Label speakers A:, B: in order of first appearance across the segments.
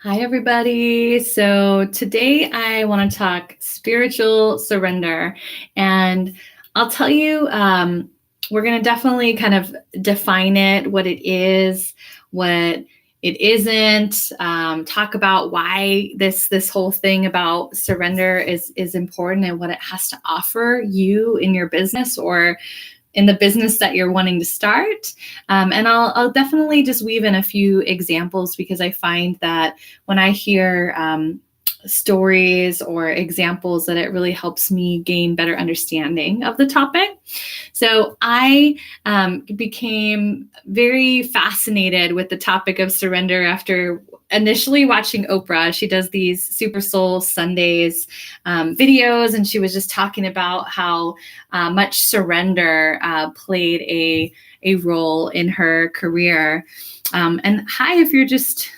A: Hi, everybody. So today I want to talk spiritual surrender. And I'll tell you, we're going to definitely kind of define it, what it is, what it isn't, talk about why this whole thing about surrender is important and what it has to offer you in your business or in the business that you're wanting to start. And I'll definitely just weave in a few examples because I find that when I hear stories or examples that it really helps me gain better understanding of the topic. So I became very fascinated with the topic of surrender after initially watching Oprah. She does these Super Soul Sundays videos, and she was just talking about how much surrender played a role in her career. And hi, if you're just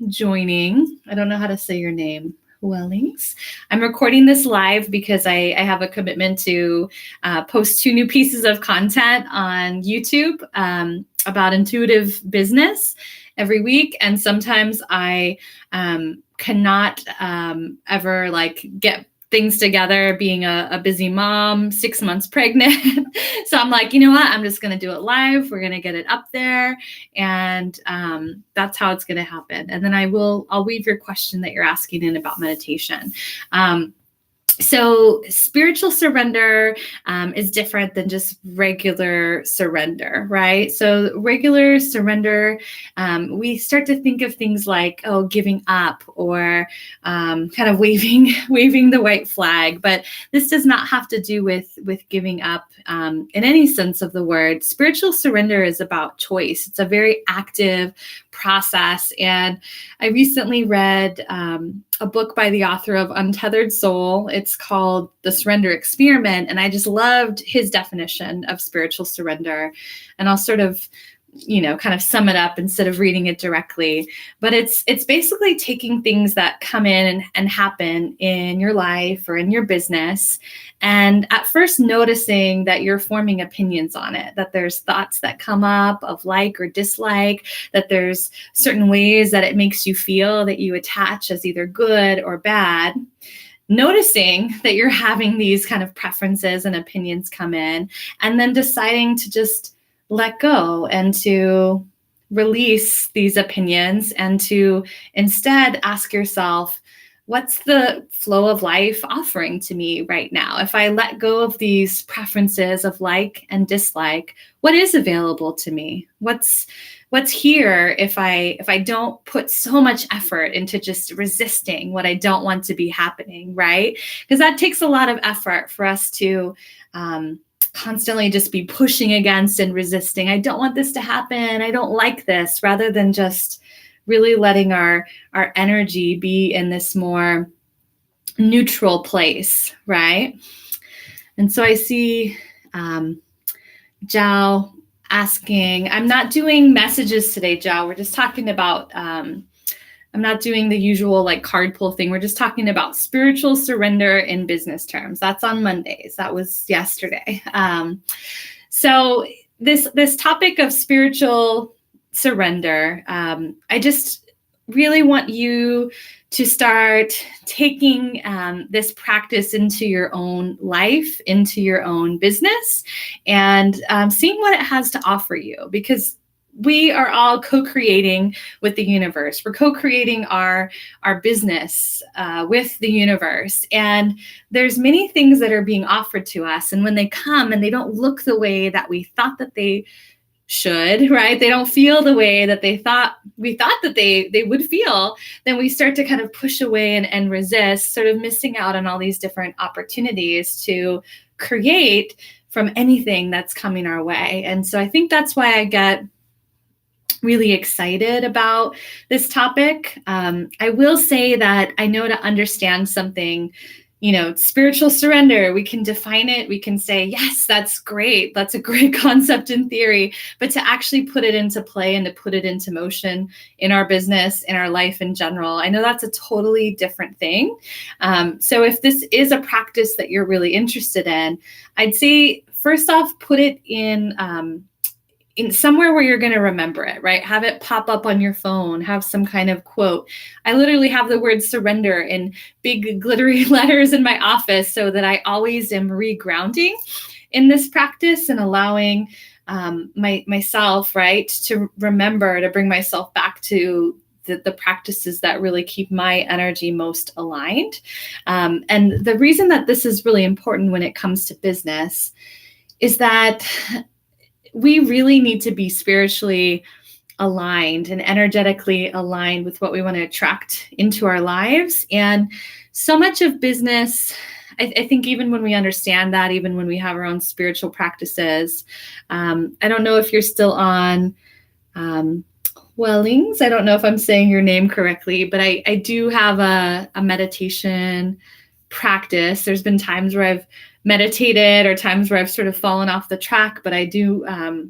A: joining, I don't know how to say your name. Wellings. I'm recording this live because I have a commitment to post 2 new pieces of content on YouTube about intuitive business every week. And sometimes I cannot ever get things together being a busy mom, 6 months pregnant. So I'm like, you know what? I'm just going to do it live. We're going to get it up there. And that's how it's going to happen. And then I'll weave your question that you're asking in about meditation. So spiritual surrender is different than just regular surrender, right? So regular surrender, we start to think of things like, giving up or kind of waving the white flag. But this does not have to do with giving up in any sense of the word. Spiritual surrender is about choice. It's a very active process. And I recently read a book by the author of Untethered Soul. It's called The Surrender Experiment. And I just loved his definition of spiritual surrender. And I'll sort of, kind of sum it up instead of reading it directly. But it's basically taking things that come in and happen in your life or in your business, and at first noticing that you're forming opinions on it, that there's thoughts that come up of like or dislike, that there's certain ways that it makes you feel that you attach as either good or bad. Noticing that you're having these kind of preferences and opinions come in, and then deciding to just let go and to release these opinions and to instead ask yourself, what's the flow of life offering to me right now? If I let go of these preferences of like and dislike, what is available to me? What's here if I don't put so much effort into just resisting what I don't want to be happening, right? Because that takes a lot of effort for us to constantly just be pushing against and resisting. I don't want this to happen. I don't like this, rather than just really letting our energy be in this more neutral place, right? And so I see Zhao asking, I'm not doing messages today, Zhao. We're just talking about, I'm not doing the usual card pull thing. We're just talking about spiritual surrender in business terms. That's on Mondays. That was yesterday. So this topic of spiritual surrender, I just really want you to start taking this practice into your own life, into your own business, and seeing what it has to offer you, because we are all co-creating with the universe. We're co-creating our business with the universe. And there's many things that are being offered to us. And when they come and they don't look the way that we thought that they should, right? They don't feel the way that we thought that they would feel, then we start to kind of push away and resist, sort of missing out on all these different opportunities to create from anything that's coming our way. And so I think that's why I get really excited about this topic. I will say that I know to understand something, spiritual surrender, we can define it. We can say, yes, that's great. That's a great concept in theory, but to actually put it into play and to put it into motion in our business, in our life in general, I know that's a totally different thing. So if this is a practice that you're really interested in, I'd say, first off, put it in in somewhere where you're going to remember it, right? Have it pop up on your phone, have some kind of quote. I literally have the word surrender in big glittery letters in my office so that I always am regrounding in this practice and allowing myself, right, to remember, to bring myself back to the practices that really keep my energy most aligned. And the reason that this is really important when it comes to business is that we really need to be spiritually aligned and energetically aligned with what we want to attract into our lives. And so much of business, I think even when we understand that, even when we have our own spiritual practices, I don't know if you're still on Wellings. I don't know if I'm saying your name correctly, but I do have a meditation practice. There's been times where I've meditated or times where I've sort of fallen off the track, but I do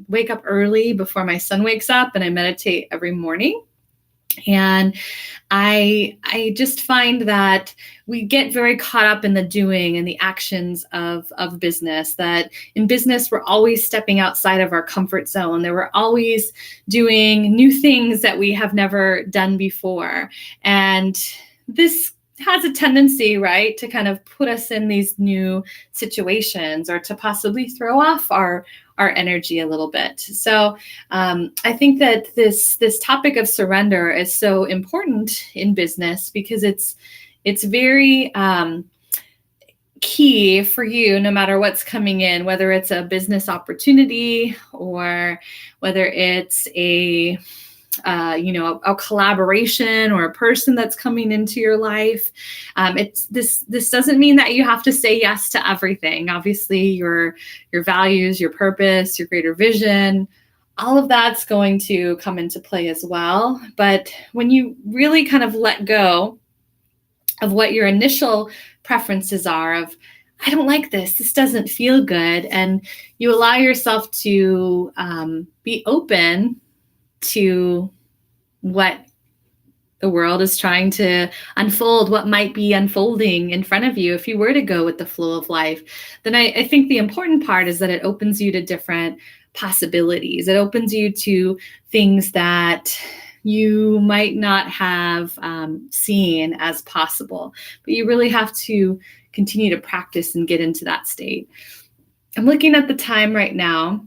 A: wake up early before my son wakes up, and I meditate every morning. And I just find that we get very caught up in the doing and the actions of business, that in business, we're always stepping outside of our comfort zone, that we're always doing new things that we have never done before. And this has a tendency, right, to kind of put us in these new situations or to possibly throw off our energy a little bit. So I think that this topic of surrender is so important in business because it's very key for you, no matter what's coming in, whether it's a business opportunity or whether it's a collaboration or a person that's coming into your life. This doesn't mean that you have to say yes to everything. Obviously, your values, your purpose, your greater vision, all of that's going to come into play as well. But when you really kind of let go of what your initial preferences are of, I don't like this doesn't feel good, and you allow yourself to be open to what the world is trying to unfold, what might be unfolding in front of you. If you were to go with the flow of life, then I think the important part is that it opens you to different possibilities. It opens you to things that you might not have seen as possible, but you really have to continue to practice and get into that state. I'm looking at the time right now.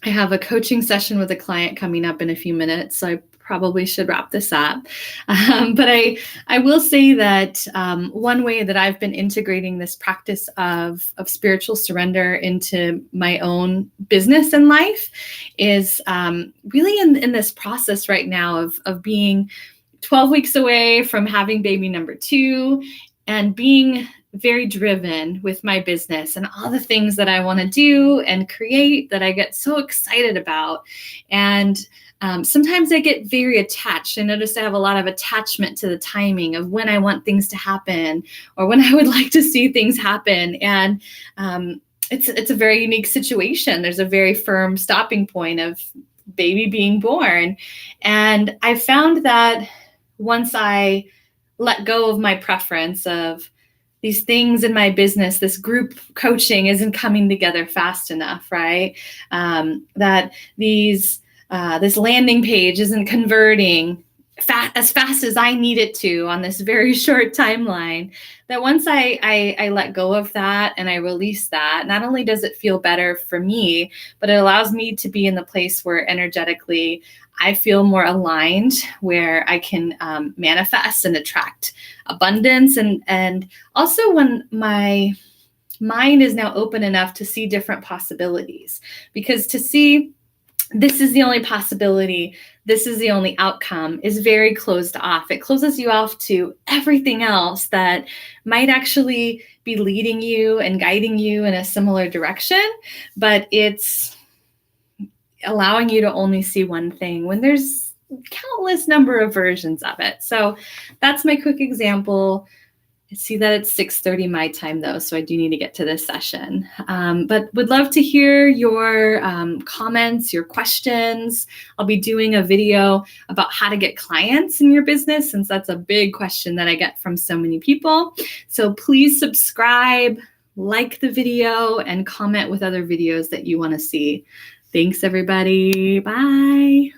A: I have a coaching session with a client coming up in a few minutes, so I probably should wrap this up. But I will say that one way that I've been integrating this practice of spiritual surrender into my own business and life is really in this process right now of being 12 weeks away from having baby number 2 and being very driven with my business and all the things that I want to do and create that I get so excited about. And sometimes I get very attached. I notice I have a lot of attachment to the timing of when I want things to happen or when I would like to see things happen. And it's a very unique situation. There's a very firm stopping point of baby being born. And I found that once I let go of my preference of these things in my business, this group coaching isn't coming together fast enough, right? That this landing page isn't converting as fast as I need it to on this very short timeline. That once I let go of that and I release that, not only does it feel better for me, but it allows me to be in the place where energetically I feel more aligned, where I can manifest and attract abundance. And also when my mind is now open enough to see different possibilities, because to see this is the only possibility, this is the only outcome is very closed off. It closes you off to everything else that might actually be leading you and guiding you in a similar direction, but it's allowing you to only see one thing when there's countless number of versions of it. So that's my quick example. I see that it's 6:30 my time though, so I do need to get to this session. But would love to hear your comments, your questions. I'll be doing a video about how to get clients in your business, since that's a big question that I get from so many people. So please subscribe, like the video, and comment with other videos that you want to see. Thanks, everybody. Bye.